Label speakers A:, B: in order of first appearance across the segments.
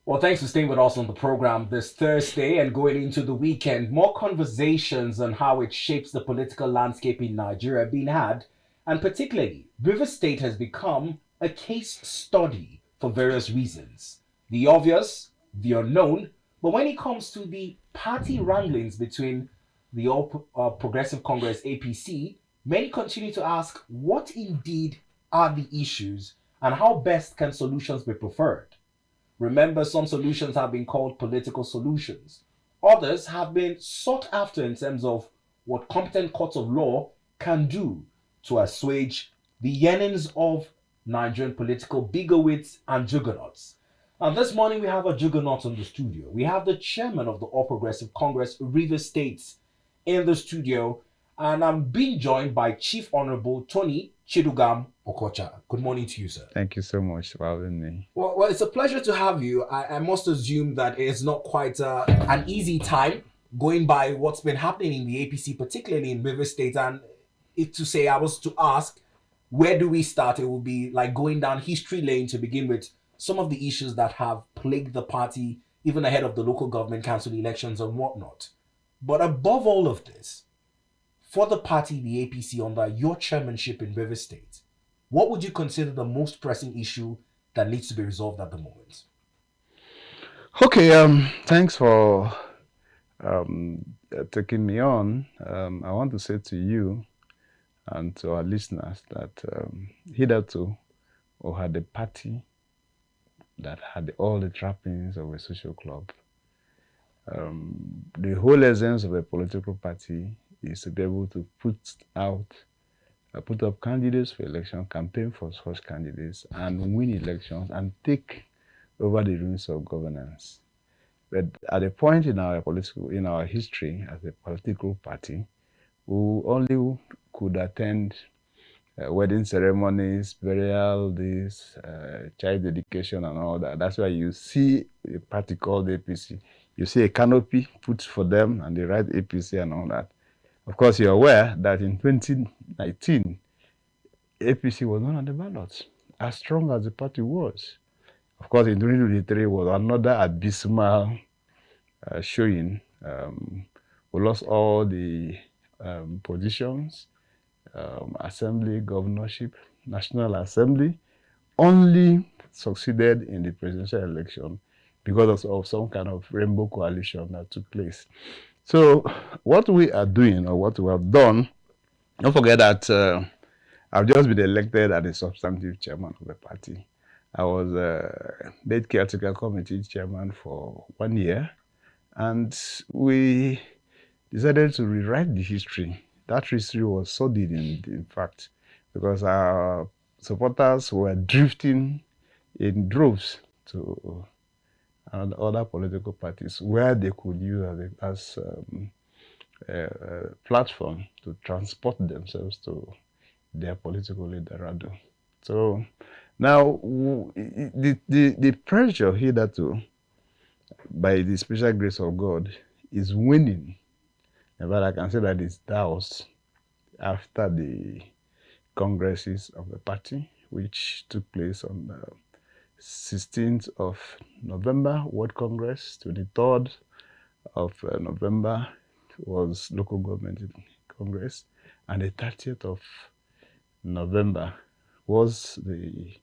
A: Well, thanks for staying with us on the program this Thursday and going into the weekend. More conversations on how it shapes the political landscape in Nigeria are being had, and particularly, River State has become a case study for various reasons. The obvious, the unknown, but when it comes to the party wranglings between the All Progressive Congress APC, many continue to ask what indeed are the issues and how best can solutions be preferred. Remember, some solutions have been called political solutions. Others have been sought after in terms of what competent courts of law can do to assuage the yearnings of Nigerian political bigowits and juggernauts. And this morning we have a juggernaut in the studio. We have the chairman of the All Progressive Congress, River States, in the studio, and I'm being joined by Chief Honorable Tony Okocha. Good morning to you, sir.
B: Thank you so much for having me.
A: Well, it's a pleasure to have you. I must assume that it's not quite an easy time going by what's been happening in the APC, particularly in River State. And if to say I was to ask, where do we start? It would be like going down history lane to begin with some of the issues that have plagued the party, even ahead of the local government council elections and whatnot. But above all of this, for the party, the APC, under your chairmanship in River State, what would you consider the most pressing issue that needs to be resolved at the moment?
B: Okay, thanks for taking me on. I want to say to you and to our listeners that hitherto we had a party that had all the trappings of a social club. The whole essence of a political party is to be able to put up candidates for election, campaign for such candidates, and win elections and take over the reins of governance. But at a point in our history as a political party, we only could attend wedding ceremonies, burial days, child dedication, and all that. That's why you see a party called APC. You see a canopy put for them, and they write APC and all that. Of course, you're aware that in 2019, APC was not on the ballot, as strong as the party was. Of course, in 2023 was another abysmal showing. We lost all the positions, assembly, governorship, national assembly, only succeeded in the presidential election because of some kind of rainbow coalition that took place. So what we are doing, or what we have done, don't forget that I've just been elected as a substantive chairman of the party. I was made caretaker committee chairman for 1 year, and we decided to rewrite the history. That history was sordid, in fact, because our supporters were drifting in droves to other political parties where they could use as a platform to transport themselves to their political Eldorado. So now the pressure hitherto, by the special grace of God, is winning. But I can say that it's doused after the congresses of the party, which took place on the 16th of November, World Congress. 23rd of November was local government Congress, and the 30th of November was the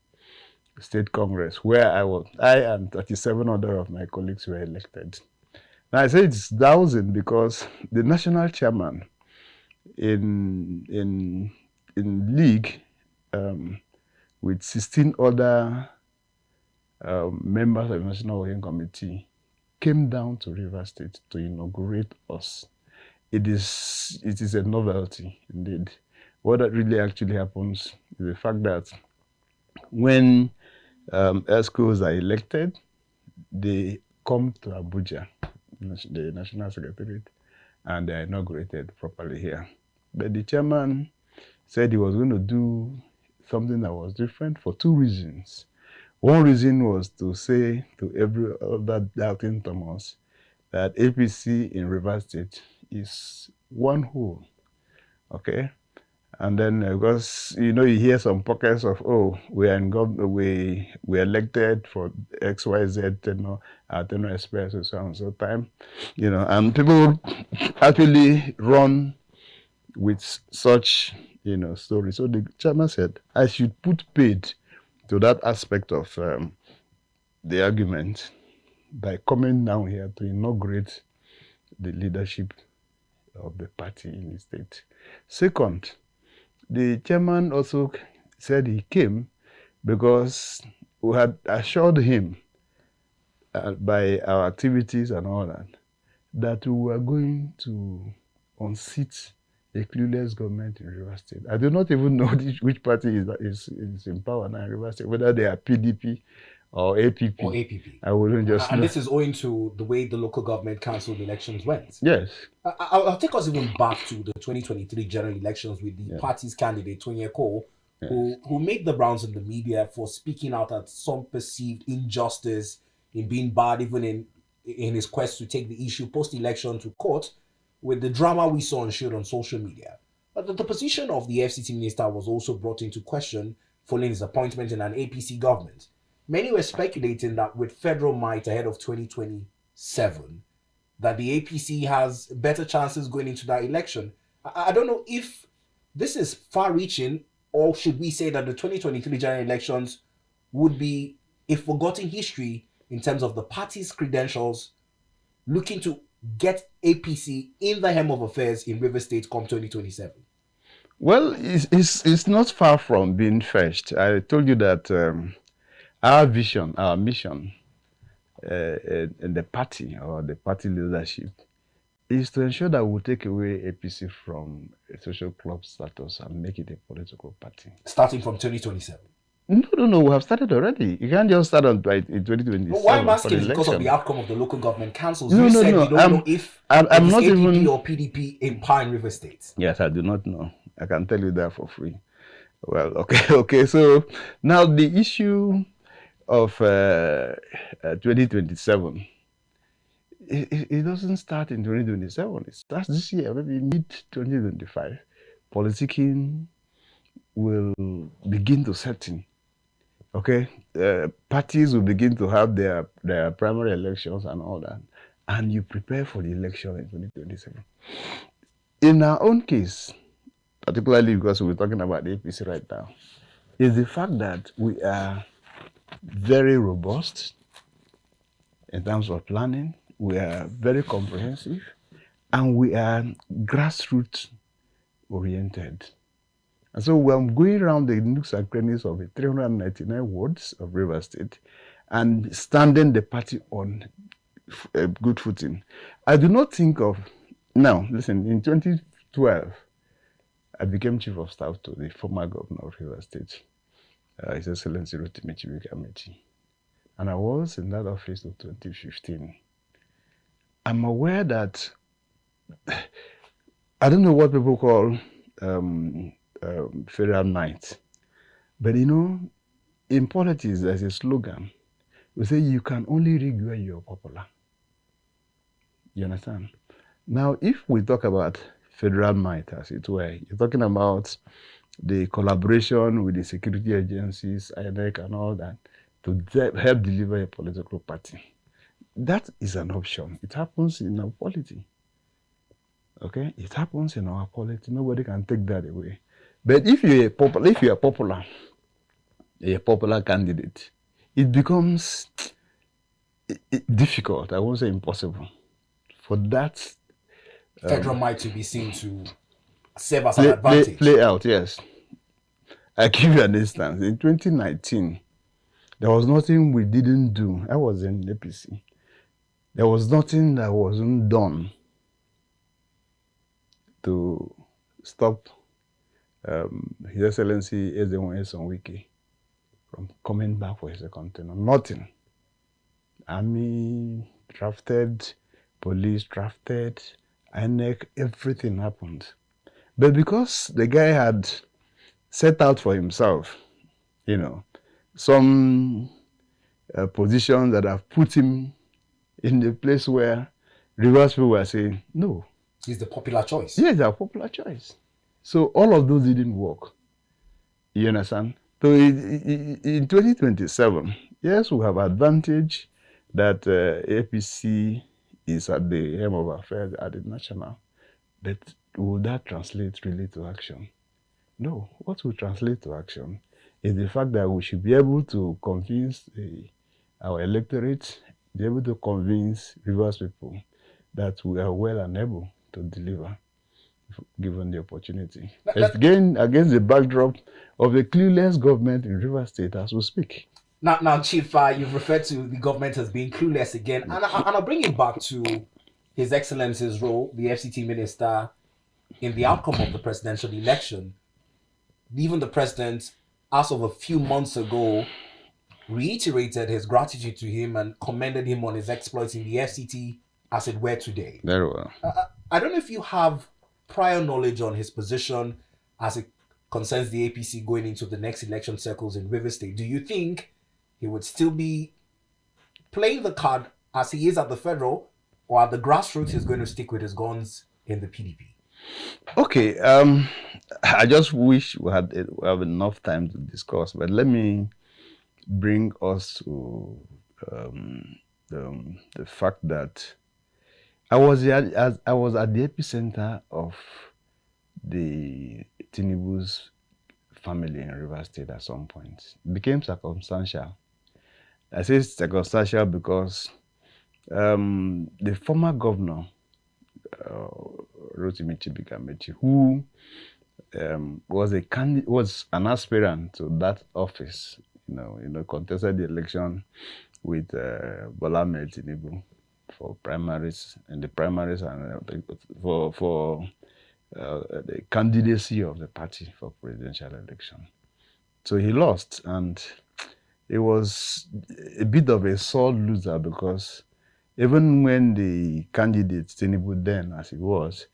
B: State Congress, where I and 37 other of my colleagues were elected. Now I say it's dousing because the national chairman in league with 16 other members of the National Working Committee came down to River State to inaugurate us. It is a novelty indeed. What really actually happens is the fact that when ESCOs are elected, they come to Abuja, the National Secretariat, and they are inaugurated properly here. But the chairman said he was going to do something that was different for two reasons. One reason was to say to every other doubting Thomas that APC in River State is one whole, okay? And then because you hear some pockets of, oh, we are in we elected for XYZ, our tenure express and so on so time, and people actually run with such stories. So the chairman said I should put paid to that aspect of the argument by coming down here to inaugurate the leadership of the party in the state. Second, the chairman also said he came because we had assured him by our activities and all that we were going to unseat a clueless government in River State. I do not even know which party is in power now in River State, whether they are PDP or APP.
A: Or APP.
B: I wouldn't just
A: And
B: know.
A: this is owing to the way the local government council elections went.
B: Yes.
A: I'll take us even back to the 2023 general elections with the party's candidate, Tony Okocha, who made the rounds in the media for speaking out at some perceived injustice in being barred, even in his quest to take the issue post-election to court, with the drama we saw and showed on social media. But the position of the FCT minister was also brought into question following his appointment in an APC government. Many were speculating that with federal might ahead of 2027, that the APC has better chances going into that election. I don't know if this is far-reaching, or should we say that the 2023 general elections would be a forgotten history in terms of the party's credentials looking to get APC in the hem of affairs in River State come 2027?
B: Well, it's not far from being fetched. I told you that our vision, our mission in the party or the party leadership is to ensure that we'll take away APC from a social club status and make it a political party.
A: Starting from 2027?
B: No, we have started already. You can't just start in 2027.
A: But why I'm asking is because of the outcome of the local government councils.
B: No,
A: You said
B: no.
A: you don't know if
B: I'm not
A: APP
B: even
A: or PDP in power in River State.
B: Yes, I do not know. I can tell you that for free. Well, okay. So now the issue of 2027, it doesn't start in 2027. It starts this year, maybe mid-2025. Politicking will begin to set in. Okay, parties will begin to have their primary elections and all that, and you prepare for the election in 2027. In our own case, particularly because we're talking about the APC right now, is the fact that we are very robust in terms of planning, we are very comprehensive, and we are grassroots oriented. And so we're going around the nooks and crannies of the 399 wards of River State and standing the party on a good footing. I do not think of, now listen, in 2012, I became chief of staff to the former governor of River State, His Excellency Rotimi Chibuike. And I was in that office till 2015. I'm aware that, I don't know what people call federal might, but in politics there's a slogan. We say you can only rig where you're popular. You understand? Now, if we talk about federal might, as it were, you're talking about the collaboration with the security agencies, INEC and all that, to help deliver a political party. That is an option. It happens in our polity. Okay? It happens in our polity. Nobody can take that away. But if you're a popular candidate, it becomes difficult, I won't say impossible, for that
A: federal might to be seen to serve as an advantage.
B: Play out, yes. I'll give you an instance. In 2019, there was nothing we didn't do. I was in APC. There was nothing that wasn't done to stop His Excellency Ezenwo Wiki from coming back for his second term. Nothing. Army drafted, police drafted, INEC, everything happened. But because the guy had set out for himself, some positions that have put him in the place where Rivers people were saying, no.
A: He's the popular choice.
B: Yes, a popular choice. So all of those didn't work. You understand? So in 2027, yes, we have advantage that APC is at the helm of affairs at the national, but will that translate really to action? No. What will translate to action is the fact that we should be able to convince our electorate, be able to convince Rivers people that we are well and able to deliver given the opportunity. Again, against the backdrop of a clueless government in Rivers State as we speak.
A: Now, Chief, you've referred to the government as being clueless again, and I'll bring it back to His Excellency's role, the FCT minister, in the outcome of the presidential election. Even the president, as of a few months ago, reiterated his gratitude to him and commended him on his exploits in the FCT as it were today.
B: Very well.
A: I don't know if you have prior knowledge on his position as it concerns the APC going into the next election circles in Rivers State. Do you think he would still be playing the card as he is at the federal, or at the grassroots he's going to stick with his guns in the PDP?
B: Okay, I just wish we have enough time to discuss, but let me bring us to the fact that I was at the epicenter of the Tinubu's family in Rivers State at some point. It became circumstantial. I say circumstantial because the former governor, Rotimi Chibigamechi, who was an aspirant to that office, contested the election with Bola Ahmed Tinubu for primaries, and the primaries, and for the candidacy of the party for presidential election. So he lost, and it was a bit of a sore loser because even when the candidate, Tinubu then, as he was,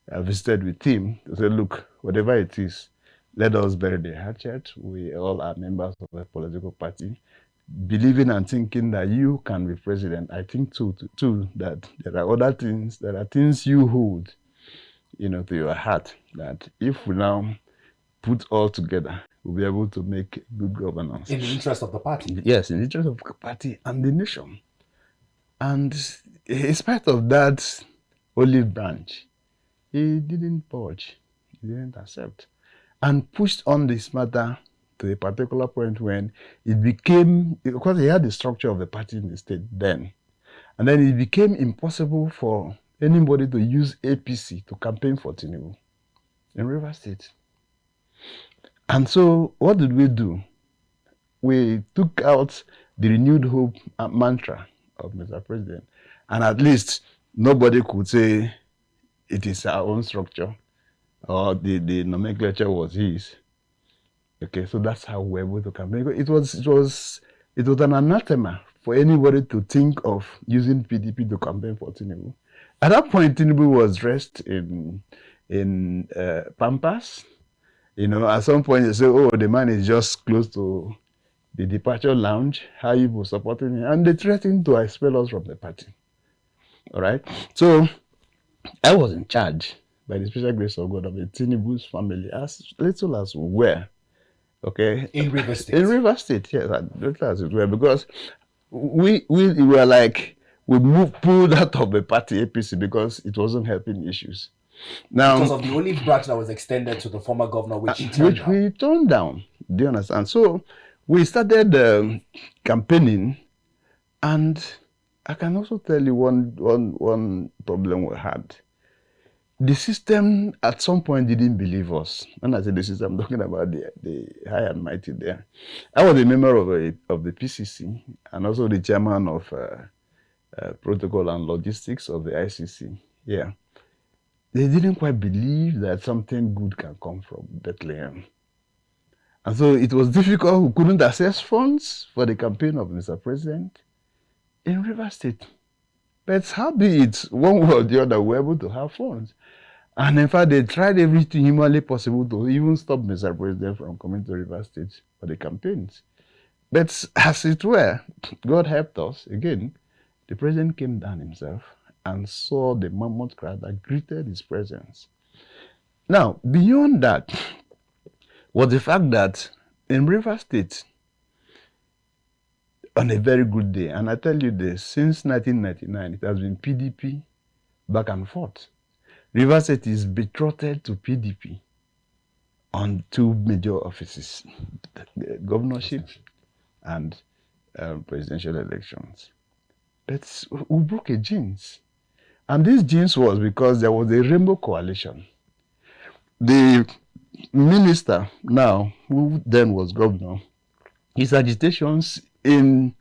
B: visited with him, they said, look, whatever it is, let us bury the hatchet. We all are members of a political party. Believing and thinking that you can be president, I think too that there are other things, there are things you hold, to your heart, that if we now put all together, we'll be able to make good governance.
A: In the interest of the party.
B: Yes, in the interest of the party and the nation. And in spite of that olive branch, he didn't budge, he didn't accept, and pushed on this matter to a particular point when it became, because he had the structure of the party in the state then, and then it became impossible for anybody to use APC to campaign for Tinubu in Rivers State. And so what did we do? We took out the renewed hope mantra of Mr. President, and at least nobody could say it is our own structure or the nomenclature was his. Okay, so that's how we were able to campaign. It was an anathema for anybody to think of using PDP to campaign for Tinubu. At that point, Tinubu was dressed in Pampas. At some point they say, oh, the man is just close to the departure lounge. How you were supporting him? And they threatened to expel us from the party. All right. So I was in charge by the special grace of God of the Tinubu's family, as little as we were. Okay.
A: In Rivers State.
B: In Rivers State, yes, as little as it were, because we were like, we pulled out of the party APC because it wasn't helping issues. Now,
A: because of the olive branch that was extended to the former governor, which we
B: turned down. Do you understand? So we started campaigning, and I can also tell you one problem we had. The system at some point didn't believe us. When I say the system, I'm talking about the high and mighty there. I was a member of the PCC and also the chairman of protocol and logistics of the ICC. Yeah. They didn't quite believe that something good can come from Bethlehem. And so it was difficult. We couldn't access funds for the campaign of Mr. President in Rivers State. But howbeit, one way or the other, we were able to have funds. And in fact, they tried everything humanly possible to even stop Mr. President from coming to Rivers State for the campaigns. But as it were, God helped us. Again, the president came down himself and saw the mammoth crowd that greeted his presence. Now, beyond that was the fact that in River State, on a very good day, and I tell you this, since 1999, it has been PDP back and forth. River State is betrothed to PDP on two major offices, governorship and presidential elections. But we broke a jinx. And this jinx was because there was a rainbow coalition. The minister now, who then was governor, his agitations in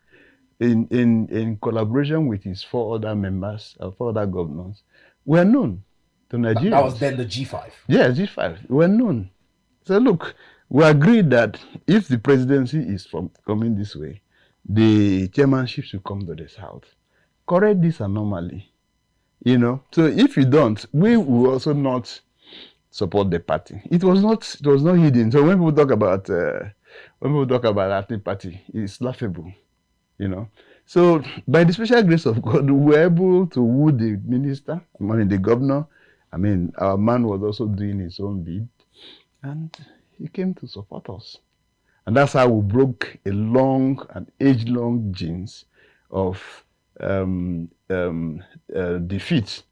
B: collaboration with his four other members, four other governors, were known to Nigerians.
A: That was then the G5.
B: Yeah, G5 were known. So look, we agreed that if the presidency is coming this way, the chairmanship should come to the south. Correct this anomaly, you know. So if you don't, we will also not support the party. It was not hidden. So when people talk about acting party, it's laughable, you know. So by the special grace of God, we were able to woo the minister, the governor. Our man was also doing his own bid, and he came to support us. And that's how we broke a long and age-long jinx of defeat,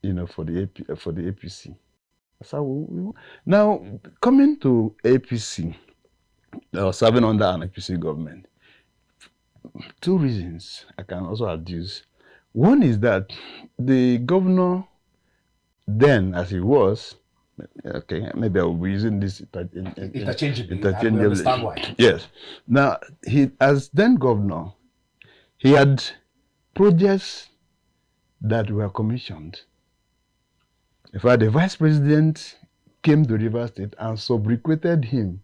B: you know, for the APC. That's how we now coming to APC, serving under an APC government. Two reasons I can also adduce. One is that the governor then, as he was, okay, maybe I will be using this
A: interchangeably. I understand why.
B: Yes. Now, he, as then governor, he had projects that were commissioned. In fact, the vice president came to River State and subrequated him,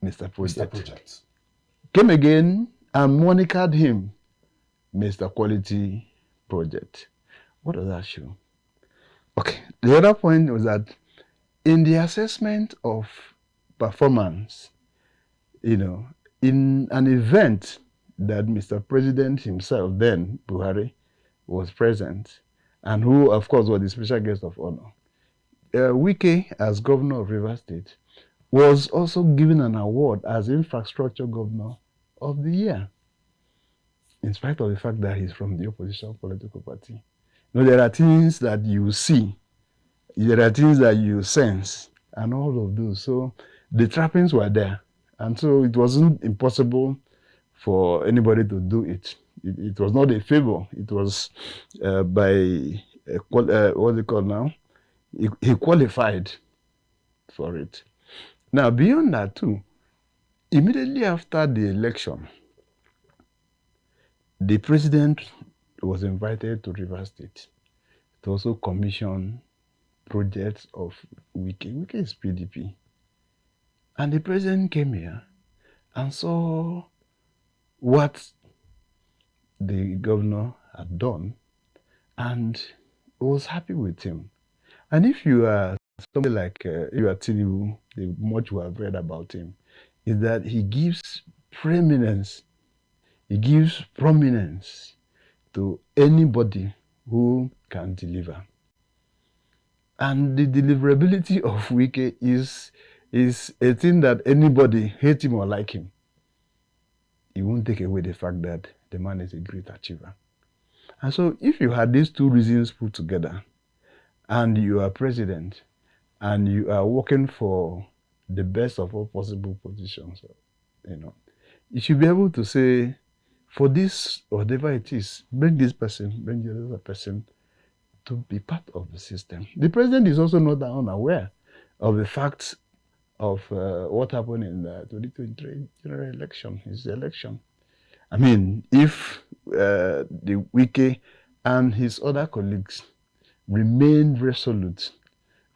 B: Mr. Project.
A: Mr. Project.
B: Came again and monikered him, Mr. Quality Project. What does that show? Okay, the other point was that in the assessment of performance, you know, in an event that Mr. President himself, then Buhari, was present, and who, of course, was the special guest of honor, Wike, as governor of River State, was also given an award as Infrastructure Governor of the Year, in spite of the fact that he's from the opposition political party. You know, there are things that you see, there are things that you sense, and all of those. So the trappings were there. And so it wasn't impossible for anybody to do it. It was not a favor. It was by, what's it called now? He qualified for it. Now, beyond that too, immediately after the election, the president was invited to River State to also commission projects of Wike. Wike is PDP. And the president came here and saw what the governor had done and was happy with him. And if you are somebody like you are Tinubu, the much we have read about him, is that he gives preeminence, he gives prominence to anybody who can deliver. And the deliverability of Wike is a thing that anybody, hate him or like him, it won't take away the fact that the man is a great achiever. And so if you had these two reasons put together, and you are president, and you are working for the best of all possible positions, you know, you should be able to say, for this, whatever it is, bring this person, bring the other person to be part of the system. The president is also not unaware of the facts of what happened in the 2023 general election, his election. I mean, if the Wike and his other colleagues remain resolute,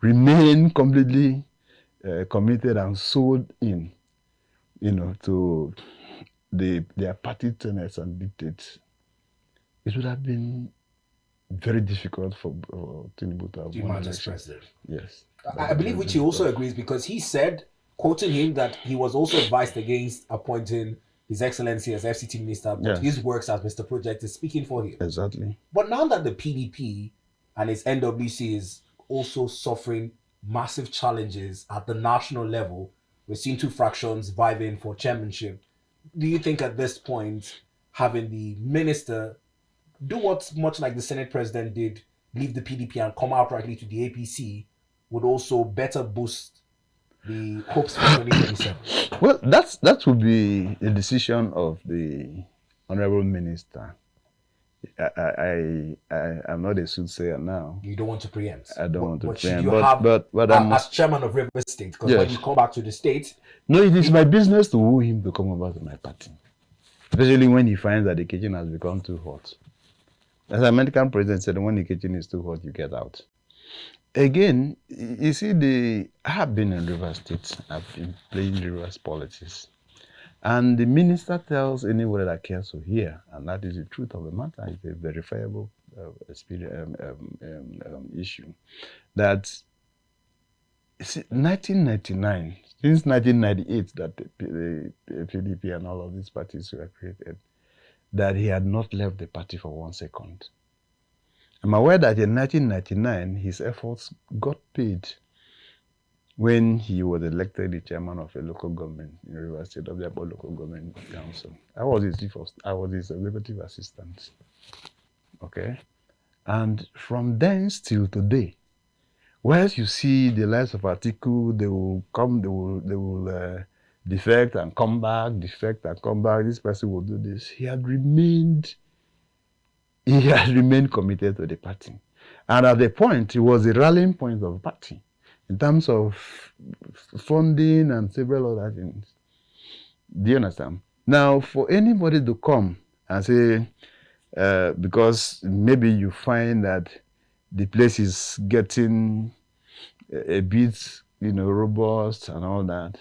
B: remain completely committed and sold in, you know, to their party tenets and dictates, it would have been very difficult for Tinubu to have won
A: as president.
B: Yes.
A: I believe which he also agrees, because he said, quoting him, that he was also advised against appointing His Excellency as FCT Minister, but his works as Mr. Project is speaking for him.
B: Exactly.
A: But now that the PDP and its NWC is also suffering massive challenges at the national level. We're seeing two fractions vying for chairmanship. Do you think at this point, having the minister do what much like the Senate president did, leave the PDP and come outrightly to the APC, would also better boost the hopes for 2027?
B: Well, that would be the decision of the honorable minister. I'm not a soothsayer now.
A: You don't want to preempt.
B: I don't want to
A: preempt.
B: But
A: as chairman of River State, because when you come back to the state,
B: no, it is my business to woo him to come over to my party, especially when he finds that the kitchen has become too hot. As American president said, when the kitchen is too hot, you get out. Again, you see, I have been in River State. I've been playing Rivers politics. And the minister tells anybody that cares to hear, and that is the truth of the matter, it's a verifiable issue, that since 1999, since 1998 that the PDP and all of these parties were created, that he had not left the party for 1 second. I'm aware that in 1999, his efforts got paid when he was elected the chairman of a local government in River State, of the local government council. I was his executive assistant. Okay? And from then till today, whereas you see the likes of Atiku, they will defect and come back, defect and come back, this person will do this. He had remained committed to the party. And at the point, it was the rallying point of the party in terms of funding and several other things. Do you understand? Now, for anybody to come and say, because maybe you find that the place is getting a bit, robust and all that,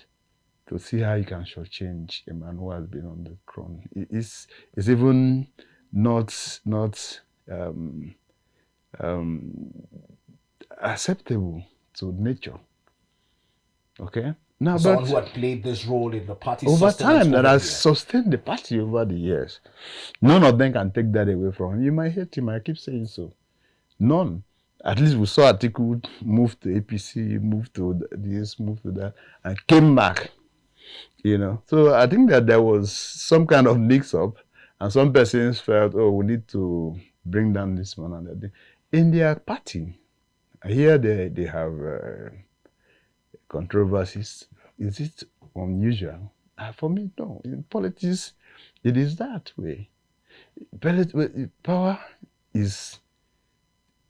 B: to see how you can shortchange a man who has been on the throne. It's even not acceptable to nature. Okay? Now,
A: someone who had played this role in the party
B: over time, that has sustained the party over the years. None of them can take that away from him. You might hate him, I keep saying so. None. At least we saw Atiku move to APC, move to this, move to that, and came back. So I think that there was some kind of mix-up, and some persons felt, we need to bring down this one and that. In their party, here they have controversies. Is it unusual? For me, no. In politics, it is that way. Power is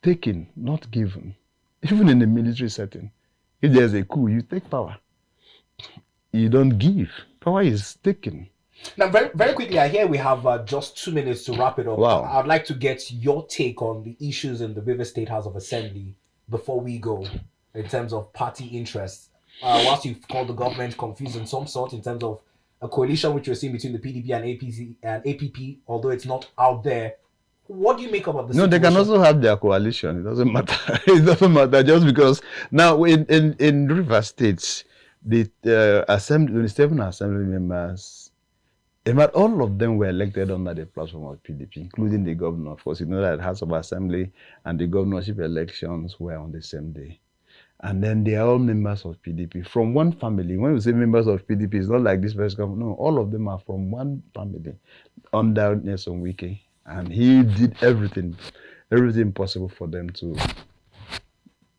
B: taken, not given. Even in a military setting, if there's a coup, you take power. You don't give. Power is taken.
A: Now, very, very quickly, I hear we have just 2 minutes to wrap it up.
B: Wow.
A: I'd like to get your take on the issues in the River State House of Assembly before we go, in terms of party interests. Whilst you've called the government confused in some sort in terms of a coalition which we're seeing between the PDP and APC and APP, although it's not out there, what do you make about this?
B: No, situation? They can also have their coalition. It doesn't matter. It doesn't matter just because now in River States, the 7 assembly members, about all of them were elected under the platform of PDP, including the governor. Of course, you know that House of Assembly and the governorship elections were on the same day. And then they are all members of PDP from one family. When we say members of PDP, it's not like this person. No, all of them are from one family under Nelson Wike. And he did everything possible for them to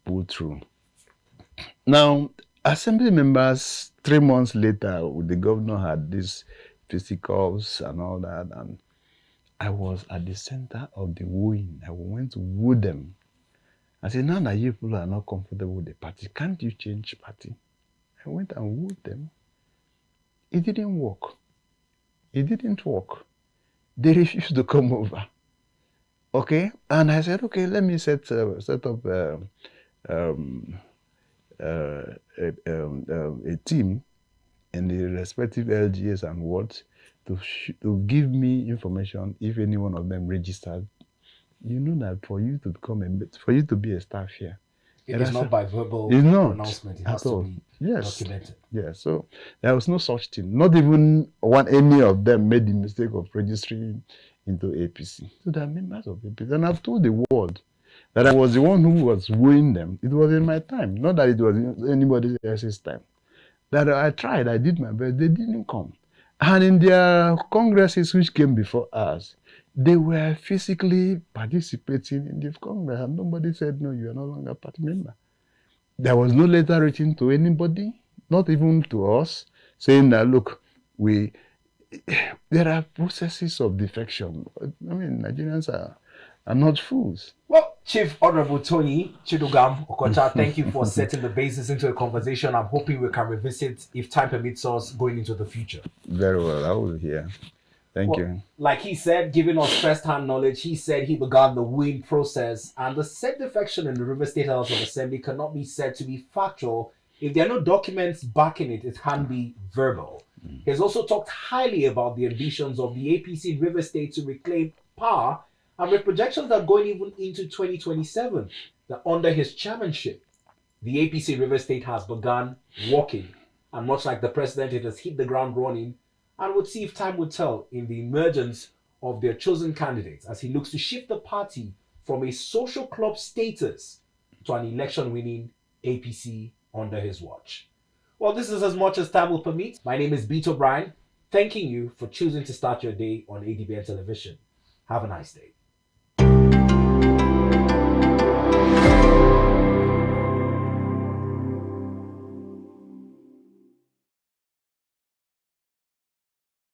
B: pull through. Now, assembly members, 3 months later, the governor had these fisticuffs and all that, and I was at the center of the wooing. I went to woo them. I said, now that you people are not comfortable with the party, can't you change party? I went and wooed them. It didn't work. It didn't work. They refused to come over. Okay? And I said, okay, let me set up a team in the respective LGAs and wards to give me information if any one of them registered. You know that for you to come and for you to be a staff here,
A: it is not by verbal announcement. It has to be documented.
B: Yes. So there was no such thing. Not even any of them made the mistake of registering into APC. So they are members of APC. And I've told the world That I was the one who was wooing them. It was in my time, not that it was in anybody else's time. That I tried, I did my best, they didn't come. And in their congresses which came before us, they were physically participating in the congress, and nobody said, no, you are no longer a party member. There was no letter written to anybody, not even to us, saying that, look, there are processes of defection. I mean, Nigerians are not fools.
A: Well, Chief Honorable Tony Okocha, thank you for setting the basis into a conversation. I'm hoping we can revisit, if time permits us, going into the future.
B: Very well, I will hear. Thank you.
A: Like he said, giving us first-hand knowledge, he said he began the wooing process, and the said defection in the River State House of Assembly cannot be said to be factual. If there are no documents backing it, it can be verbal. He has also talked highly about the ambitions of the APC River State to reclaim power, and with projections that are going even into 2027, that under his chairmanship, the APC River State has begun walking, and much like the president, it has hit the ground running, and would see if time would tell in the emergence of their chosen candidates as he looks to shift the party from a social club status to an election-winning APC under his watch. Well, this is as much as time will permit. My name is Beto O'Brien, thanking you for choosing to start your day on ADBN Television. Have a nice day.